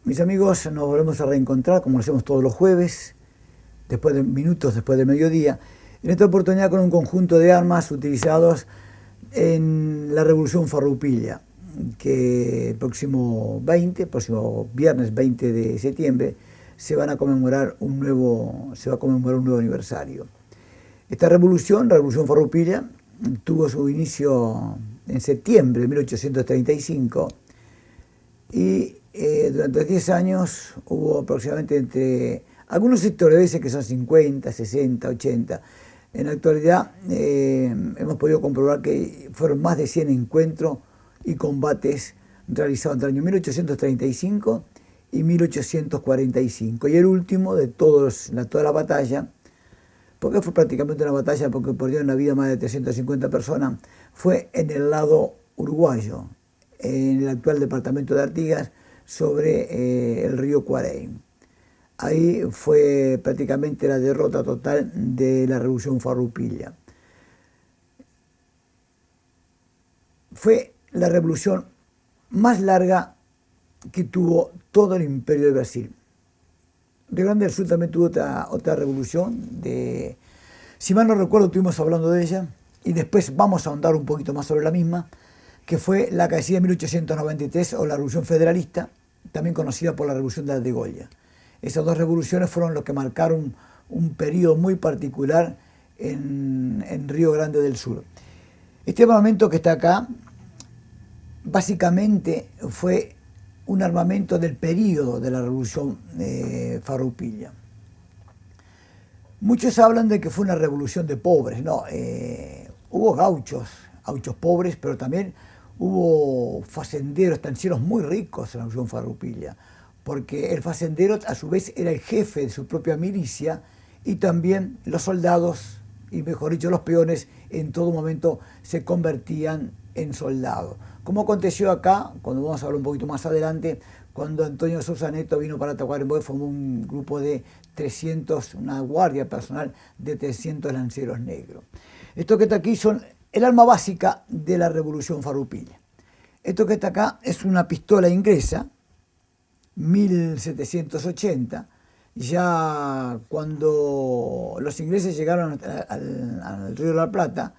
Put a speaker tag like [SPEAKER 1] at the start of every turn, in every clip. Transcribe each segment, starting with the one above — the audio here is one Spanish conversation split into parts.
[SPEAKER 1] Mis amigos, nos volvemos a reencontrar como lo hacemos todos los jueves, minutos después del mediodía, en esta oportunidad con un conjunto de armas utilizados en la Revolución Farroupilha, que el próximo viernes 20 de septiembre, se va a conmemorar un nuevo aniversario. Esta revolución, la Revolución Farroupilha, tuvo su inicio en septiembre de 1835 y durante 10 años hubo aproximadamente algunos sectores dicen que son 50, 60, 80. En la actualidad hemos podido comprobar que fueron más de 100 encuentros y combates realizados entre el año 1835 y 1845. Y el último de toda la batalla, porque fue prácticamente una batalla porque perdieron la vida más de 350 personas, fue en el lado uruguayo, en el actual departamento de Artigas, sobre el río Cuarey. Ahí fue prácticamente la derrota total de la Revolución Farroupilha. Fue la revolución más larga que tuvo todo el Imperio de Brasil. Río Grande del Sur también tuvo otra revolución, si mal no recuerdo estuvimos hablando de ella, y después vamos a ahondar un poquito más sobre la misma, que fue la caecida de 1893 o la Revolución Federalista, también conocida por la Revolución de Goya. Esas dos revoluciones fueron los que marcaron un periodo muy particular en Río Grande del Sur. Este armamento que está acá, básicamente fue un armamento del periodo de la Revolución Farroupilha. Muchos hablan de que fue una revolución de pobres. No, hubo gauchos pobres, pero también hubo facenderos, estancieros muy ricos en la Revolución Farroupilha, porque el facendero a su vez era el jefe de su propia milicia y también los soldados, y mejor dicho los peones, en todo momento se convertían en soldados. Como aconteció acá, cuando vamos a hablar un poquito más adelante, cuando Antonio Sousa Neto vino para Tacuarembó y formó un grupo de 300, una guardia personal de 300 lanceros negros. Esto que está aquí son el arma básica de la Revolución Farroupilha. Esto que está acá es una pistola inglesa, 1780, ya cuando los ingleses llegaron al Río de la Plata,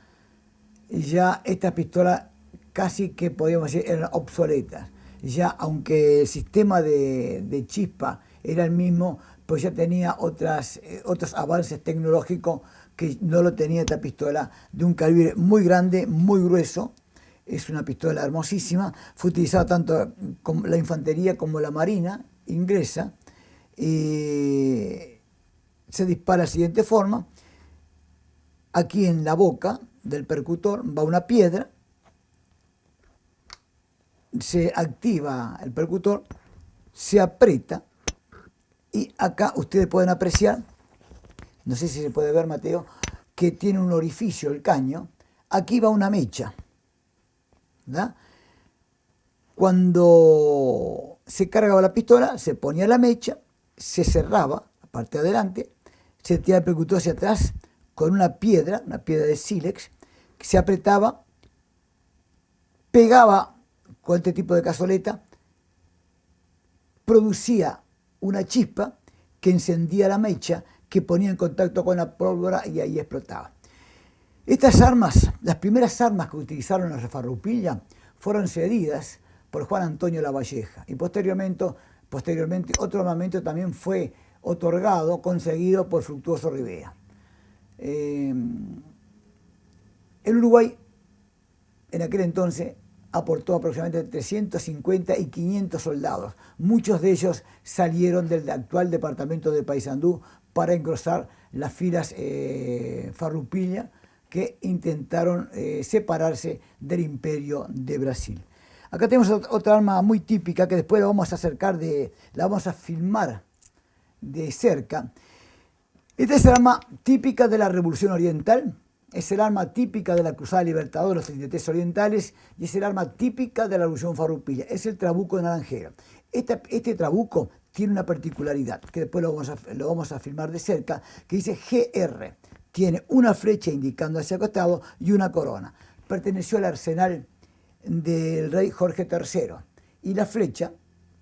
[SPEAKER 1] ya estas pistolas casi que podríamos decir eran obsoletas. Ya aunque el sistema de chispa era el mismo, pues ya tenía otros avances tecnológicos que no lo tenía esta pistola, de un calibre muy grande, muy grueso. Es una pistola hermosísima, fue utilizada tanto con la infantería como la marina inglesa, y se dispara de la siguiente forma. Aquí en la boca del percutor va una piedra, se activa el percutor, se aprieta, y acá ustedes pueden apreciar, no sé si se puede ver, Mateo, que tiene un orificio el caño. Aquí va una mecha, ¿verdad? Cuando se cargaba la pistola, se ponía la mecha, se cerraba la parte de adelante, se tiraba el percutor hacia atrás con una piedra de sílex, que se apretaba, pegaba con este tipo de cazoleta, producía una chispa que encendía la mecha, que ponía en contacto con la pólvora y ahí explotaba. Estas armas, las primeras armas que utilizaron los Farroupilha, fueron cedidas por Juan Antonio Lavalleja, y posteriormente otro armamento también fue otorgado, conseguido por Fructuoso Rivera. El Uruguay en aquel entonces aportó aproximadamente 350 y 500 soldados. Muchos de ellos salieron del actual departamento de Paysandú para engrosar las filas Farroupilha, que intentaron separarse del Imperio de Brasil. Acá tenemos otra arma muy típica que después la vamos a la vamos a filmar de cerca. Esta es el arma típica de la Revolución Oriental, es el arma típica de la Cruzada Libertadora de los 33 Orientales y es el arma típica de la Revolución Farroupilha, es el trabuco de naranjera. Este trabuco tiene una particularidad, que después lo vamos a filmar de cerca, que dice GR. Tiene una flecha indicando hacia el costado y una corona. Perteneció al arsenal del rey Jorge III. Y la flecha,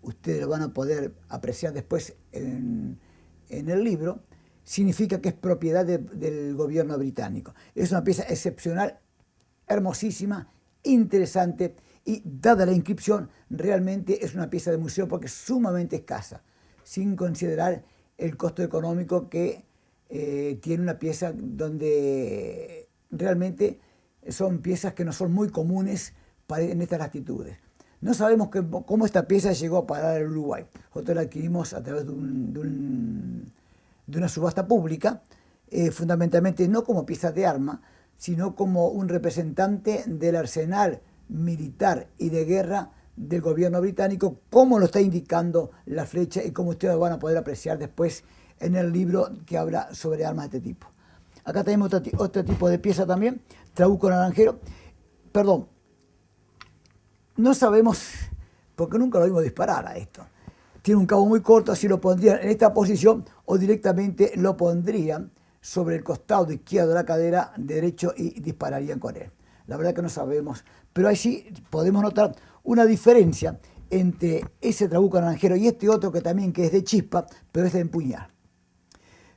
[SPEAKER 1] ustedes lo van a poder apreciar después en el libro, significa que es propiedad del gobierno británico. Es una pieza excepcional, hermosísima, interesante, y dada la inscripción, realmente es una pieza de museo porque es sumamente escasa, sin considerar el costo económico que tiene una pieza donde realmente son piezas que no son muy comunes en estas latitudes. No sabemos cómo esta pieza llegó a parar al Uruguay. Nosotros la adquirimos a través de una subasta pública, fundamentalmente no como pieza de arma, sino como un representante del arsenal militar y de guerra del gobierno británico, como lo está indicando la flecha y como ustedes van a poder apreciar después en el libro que habla sobre armas de este tipo. Acá tenemos otro tipo de pieza también, trabuco naranjero. Perdón, no sabemos, porque nunca lo vimos disparar a esto. Tiene un cabo muy corto, así lo pondrían en esta posición o directamente lo pondrían sobre el costado izquierdo de la cadera derecho y dispararían con él. La verdad que no sabemos, pero ahí sí podemos notar una diferencia entre ese trabuco naranjero y este otro que también que es de chispa, pero es de empuñar.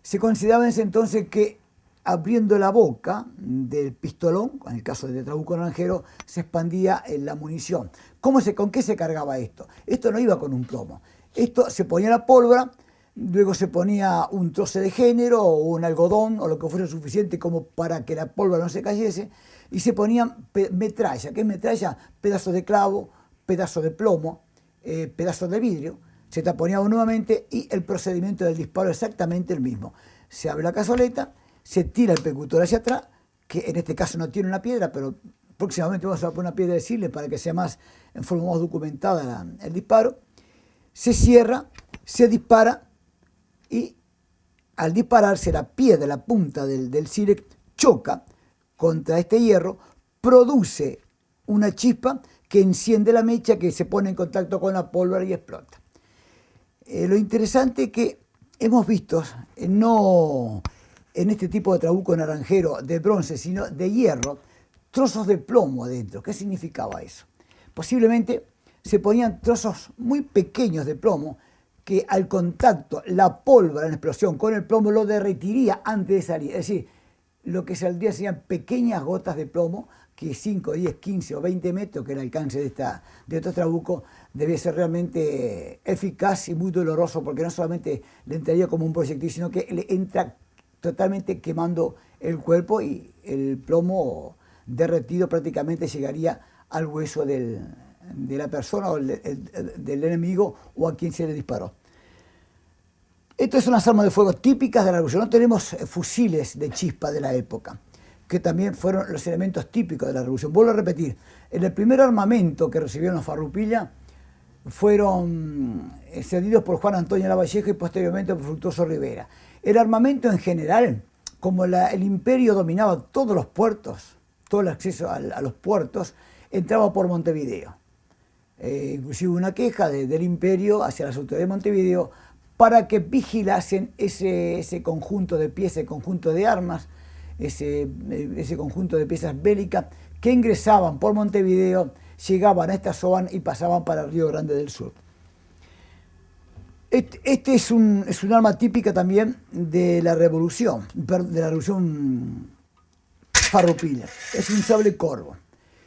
[SPEAKER 1] Se consideraba en ese entonces que abriendo la boca del pistolón, en el caso del trabuco naranjero, se expandía la munición. ¿Con qué se cargaba esto? Esto no iba con un plomo. Esto se ponía la pólvora, luego se ponía un trozo de género o un algodón o lo que fuera suficiente como para que la pólvora no se cayese, y se ponían metralla. ¿Qué es metralla? Pedazos de clavo, pedazos de plomo, pedazos de vidrio. Se taponeaba nuevamente y el procedimiento del disparo es exactamente el mismo. Se abre la cazoleta, se tira el percutor hacia atrás, que en este caso no tiene una piedra, pero próximamente vamos a poner una piedra de sile para que sea en forma más documentada el disparo. Se cierra, se dispara y al dispararse la piedra, la punta del sile choca contra este hierro, produce una chispa que enciende la mecha que se pone en contacto con la pólvora y explota. Lo interesante es que hemos visto, no en este tipo de trabuco naranjero de bronce, sino de hierro, trozos de plomo adentro. ¿Qué significaba eso? Posiblemente se ponían trozos muy pequeños de plomo que al contacto, la pólvora en explosión con el plomo lo derretiría antes de salir. Es decir, lo que saldría serían pequeñas gotas de plomo que 5, 10, 15 o 20 metros, que el alcance de estos trabucos, debe ser realmente eficaz y muy doloroso, porque no solamente le entraría como un proyectil, sino que le entra totalmente quemando el cuerpo y el plomo derretido prácticamente llegaría al hueso de la persona o del enemigo o a quien se le disparó. Estas son las armas de fuego típicas de la revolución. No tenemos fusiles de chispa de la época, que también fueron los elementos típicos de la revolución. Vuelvo a repetir, en el primer armamento que recibieron los Farroupilha fueron cedidos por Juan Antonio Lavalleja y posteriormente por Fructuoso Rivera. El armamento en general, como el imperio dominaba todos los puertos, todo el acceso a los puertos, entraba por Montevideo. Inclusive una queja del imperio hacia las autoridades de Montevideo para que vigilasen ese conjunto de piezas, ese conjunto de armas, ese conjunto de piezas bélicas que ingresaban por Montevideo, llegaban a esta zona y pasaban para el Río Grande del Sur. Este es un arma típica también de la revolución Farroupilha. Es un sable corvo.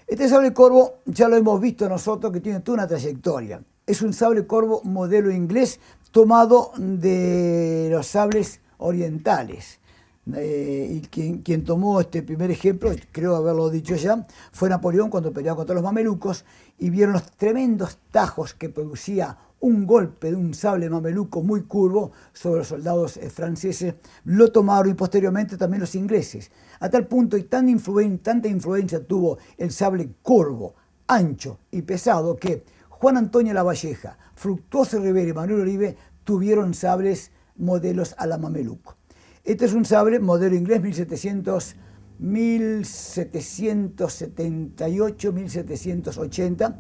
[SPEAKER 1] Este sable corvo ya lo hemos visto nosotros, que tiene toda una trayectoria. Es un sable corvo modelo inglés tomado de los sables orientales. Y quien tomó este primer ejemplo, creo haberlo dicho ya, fue Napoleón cuando peleaba contra los mamelucos y vieron los tremendos tajos que producía un golpe de un sable mameluco muy curvo sobre los soldados franceses. Lo tomaron y posteriormente también los ingleses. A tal punto y tanta influencia tuvo el sable curvo, ancho y pesado que Juan Antonio Lavalleja, Fructuoso Rivera y Manuel Oribe tuvieron sables modelos a la mameluco. Este es un sable modelo inglés 1778, 1780,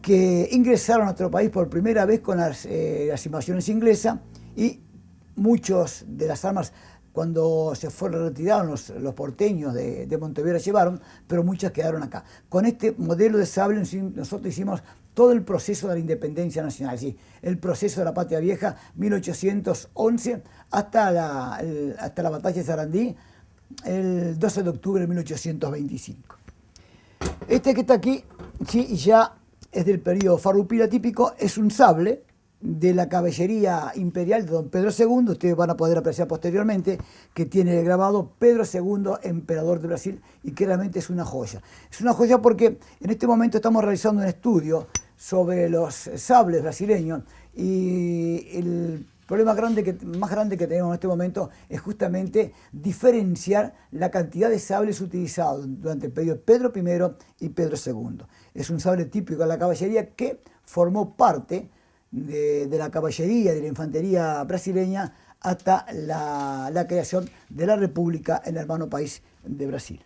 [SPEAKER 1] que ingresaron a nuestro país por primera vez con las invasiones inglesas, y muchas de las armas Cuando se retiraron los porteños de Montevideo la llevaron, pero muchas quedaron acá. Con este modelo de sable nosotros hicimos todo el proceso de la independencia nacional, ¿sí? El proceso de la Patria Vieja, 1811, hasta la batalla de Sarandí, el 12 de octubre de 1825. Este que está aquí, sí, ya es del periodo farroupilha típico, es un sable de la caballería imperial de don Pedro II, ustedes van a poder apreciar posteriormente, que tiene el grabado Pedro II, emperador de Brasil, y que realmente es una joya. Es una joya porque en este momento estamos realizando un estudio sobre los sables brasileños y el problema más grande que tenemos en este momento es justamente diferenciar la cantidad de sables utilizados durante el periodo Pedro I y Pedro II. Es un sable típico de la caballería que formó parte de la caballería, de la infantería brasileña, hasta la creación de la República en el hermano país de Brasil.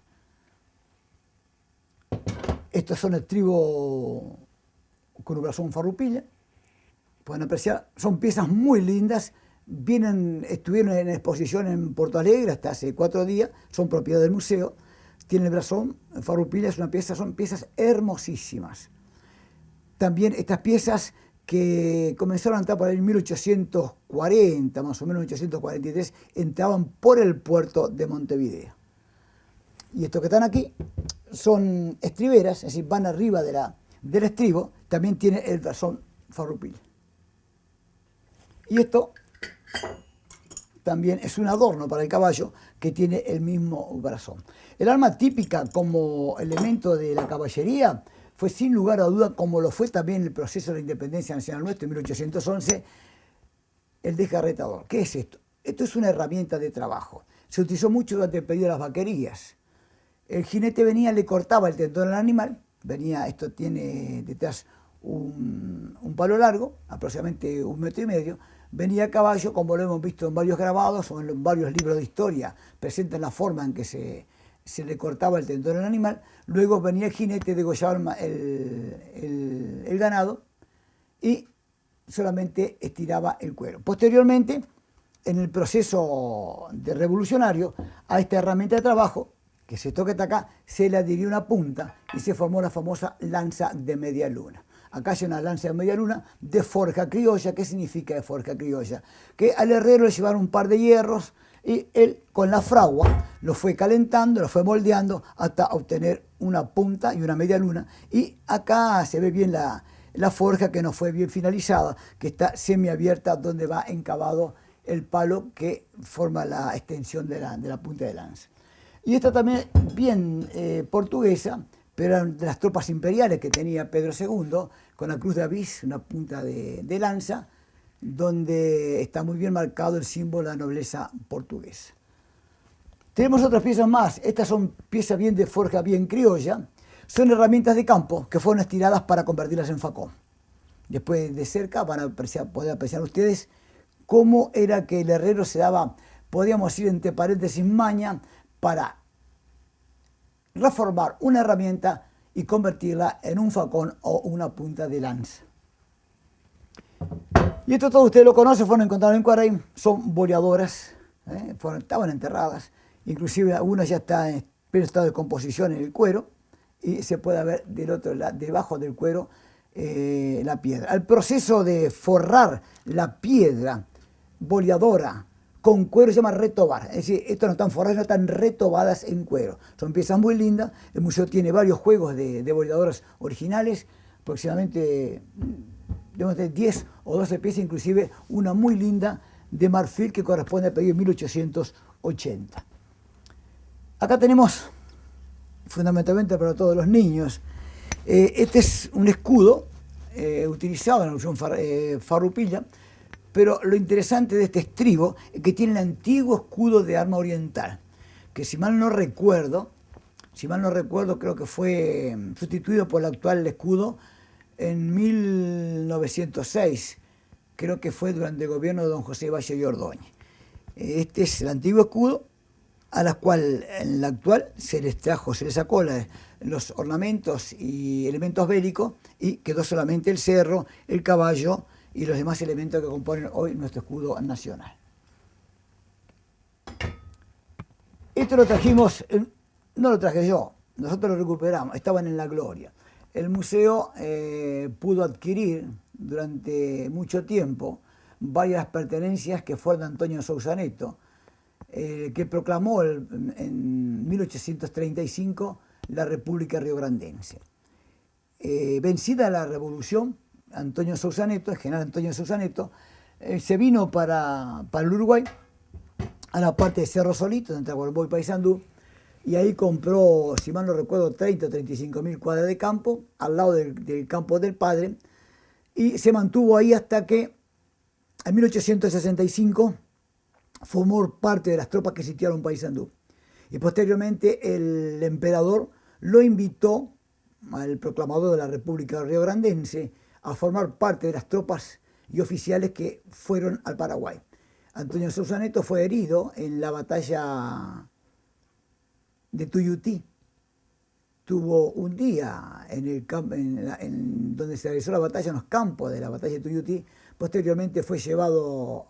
[SPEAKER 1] Estos son estribos con un brazón farroupilha. Pueden apreciar, son piezas muy lindas. Estuvieron en exposición en Porto Alegre hasta hace 4 días, son propiedad del museo. Tiene el brazón farroupilha, son piezas hermosísimas. También estas piezas que comenzaron a entrar por ahí en 1840, más o menos 1843, entraban por el puerto de Montevideo. Y estos que están aquí son estriberas, es decir, van arriba del estribo, también tiene el brazón farroupilha. Y esto también es un adorno para el caballo que tiene el mismo brazón. El arma típica como elemento de la caballería fue sin lugar a duda, como lo fue también el proceso de la independencia nacional nuestro en 1811, el descarretador. ¿Qué es esto? Esto es una herramienta de trabajo. Se utilizó mucho durante el periodo de las vaquerías. El jinete venía, le cortaba el tendón al animal, esto tiene detrás un palo largo, aproximadamente 1,5 metros, venía a caballo, como lo hemos visto en varios grabados o en varios libros de historia, presentan la forma en que se le cortaba el tendón al animal, luego venía el jinete, degollaba el ganado y solamente estiraba el cuero. Posteriormente, en el proceso revolucionario, a esta herramienta de trabajo, que es esto que está acá, se le adhirió una punta y se formó la famosa lanza de media luna. Acá hay una lanza de media luna de forja criolla. ¿Qué significa de forja criolla? Que al herrero le llevaron un par de hierros y él con la fragua lo fue calentando, lo fue moldeando hasta obtener una punta y una media luna. Y acá se ve bien la forja que no fue bien finalizada, que está semiabierta donde va encavado el palo que forma la extensión de la punta de lanza. Y esta también bien portuguesa, pero eran de las tropas imperiales que tenía Pedro II, con la cruz de Avís, una punta de lanza, donde está muy bien marcado el símbolo de la nobleza portuguesa. Tenemos otras piezas más. Estas son piezas bien de forja, bien criolla. Son herramientas de campo que fueron estiradas para convertirlas en facón. Después de cerca van a poder apreciar ustedes cómo era que el herrero se daba, podríamos decir entre paréntesis, maña para reformar una herramienta y convertirla en un facón o una punta de lanza. Y esto todos ustedes lo conocen, fueron encontrados en Cuareim, son boleadoras, estaban enterradas, inclusive algunas ya están en pleno estado de composición en el cuero y se puede ver del otro lado, debajo del cuero, la piedra. El proceso de forrar la piedra boleadora con cuero se llama retobar, es decir, estas no están forradas, no están retobadas en cuero. Son piezas muy lindas, el museo tiene varios juegos de boleadoras originales, aproximadamente debemos tener 10 o 12 piezas, inclusive una muy linda de marfil que corresponde al periodo de 1880. Acá tenemos, fundamentalmente para todos los niños, este es un escudo utilizado en la Revolución farroupilha, pero lo interesante de este estribo es que tiene el antiguo escudo de arma oriental, que si mal no recuerdo, creo que fue sustituido por el actual escudo en 1906, creo que fue durante el gobierno de don José Valle y Ordóñez. Este es el antiguo escudo, a la cual en la actual se les sacó los ornamentos y elementos bélicos y quedó solamente el cerro, el caballo y los demás elementos que componen hoy nuestro escudo nacional. Esto lo trajimos, no lo traje yo, nosotros lo recuperamos, estaban en la gloria. El museo pudo adquirir durante mucho tiempo varias pertenencias que fueron de Antonio Sousa Neto, que proclamó en 1835 la República Riograndense. Vencida la revolución, Antonio Sousa Neto, el general Antonio Sousa Neto, se vino para el Uruguay, a la parte de Cerro Solito, entre Tacuarembó y Paysandú, y ahí compró, si mal no recuerdo, 30 o 35 mil cuadras de campo, al lado del campo del padre, y se mantuvo ahí hasta que en 1865 formó parte de las tropas que sitiaron Paysandú. Y posteriormente el emperador lo invitó, al proclamador de la República Riograndense, a formar parte de las tropas y oficiales que fueron al Paraguay. Antonio Sousa Neto fue herido en la batalla de Tuyutí. Tuvo un día en donde se realizó la batalla, en los campos de la batalla de Tuyutí. Posteriormente fue llevado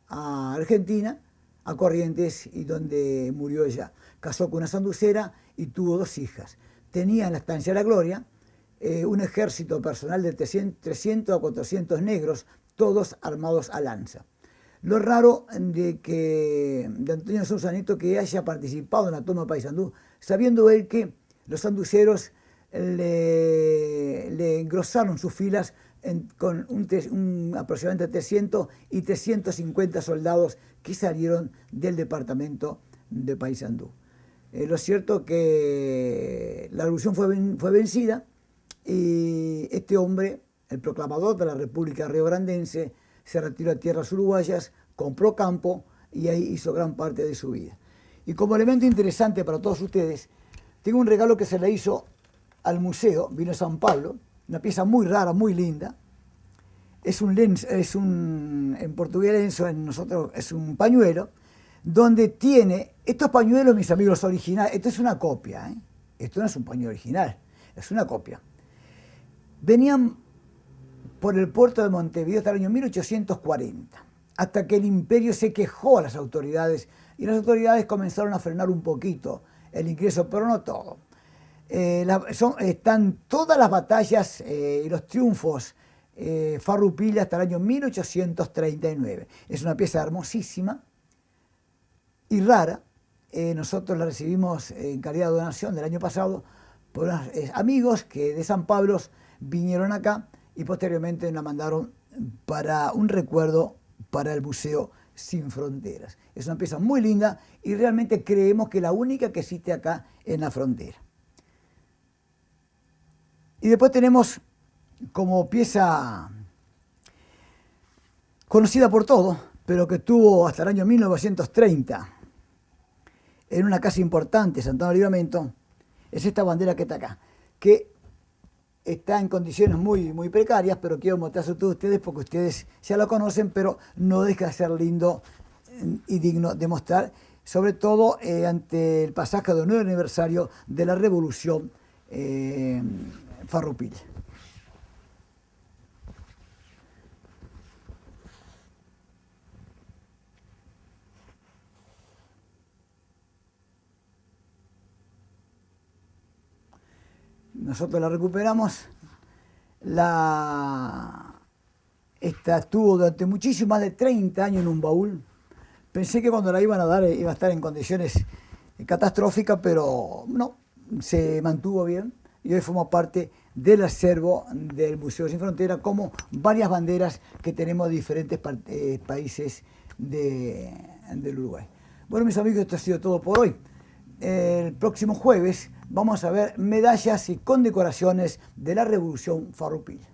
[SPEAKER 1] a Argentina, a Corrientes, y donde murió ella. Casó con una sanducera y tuvo 2 hijas. Tenía en la estancia de la Gloria un ejército personal de 300 a 400 negros, todos armados a lanza. Lo raro de Antonio Sousa Neto que haya participado en la toma de Paysandú, sabiendo él que los sanduceros le engrosaron sus filas con aproximadamente 300 y 350 soldados que salieron del departamento de Paysandú. Lo cierto que la revolución fue vencida y este hombre, el proclamador de la República Riograndense, se retiró a tierras uruguayas, compró campo y ahí hizo gran parte de su vida. Y como elemento interesante para todos ustedes, tengo un regalo que se le hizo al museo, vino a San Pablo, una pieza muy rara, muy linda. En portugués lenzo, en nosotros es un pañuelo, donde tiene, estos pañuelos, mis amigos, originales, esto es una copia, esto no es un pañuelo original, es una copia. Venían por el puerto de Montevideo hasta el año 1840, hasta que el imperio se quejó a las autoridades, y las autoridades comenzaron a frenar un poquito el ingreso, pero no todo. Están todas las batallas y los triunfos Farroupilha hasta el año 1839. Es una pieza hermosísima y rara. Nosotros la recibimos en calidad de donación del año pasado por unos amigos que de San Pablo vinieron acá y posteriormente nos mandaron para un recuerdo para el Museo Sin Fronteras. Es una pieza muy linda y realmente creemos que la única que existe acá en la frontera. Y después tenemos como pieza conocida por todos, pero que estuvo hasta el año 1930 en una casa importante, Santana Livramento, es esta bandera que está acá, que está en condiciones muy, muy precarias, pero quiero mostrarse a todos ustedes porque ustedes ya lo conocen, pero no deja de ser lindo y digno de mostrar, sobre todo ante el pasaje del 9 aniversario de la Revolución Farroupilha. Nosotros la recuperamos. Esta estuvo durante muchísimo, más de 30 años en un baúl. Pensé que cuando la iban a dar iba a estar en condiciones catastróficas, pero no, se mantuvo bien y hoy forma parte del acervo del Museo Sin Frontera, como varias banderas que tenemos de diferentes países del Uruguay. Bueno, mis amigos, esto ha sido todo por hoy. El próximo jueves vamos a ver medallas y condecoraciones de la Revolución Farroupilha.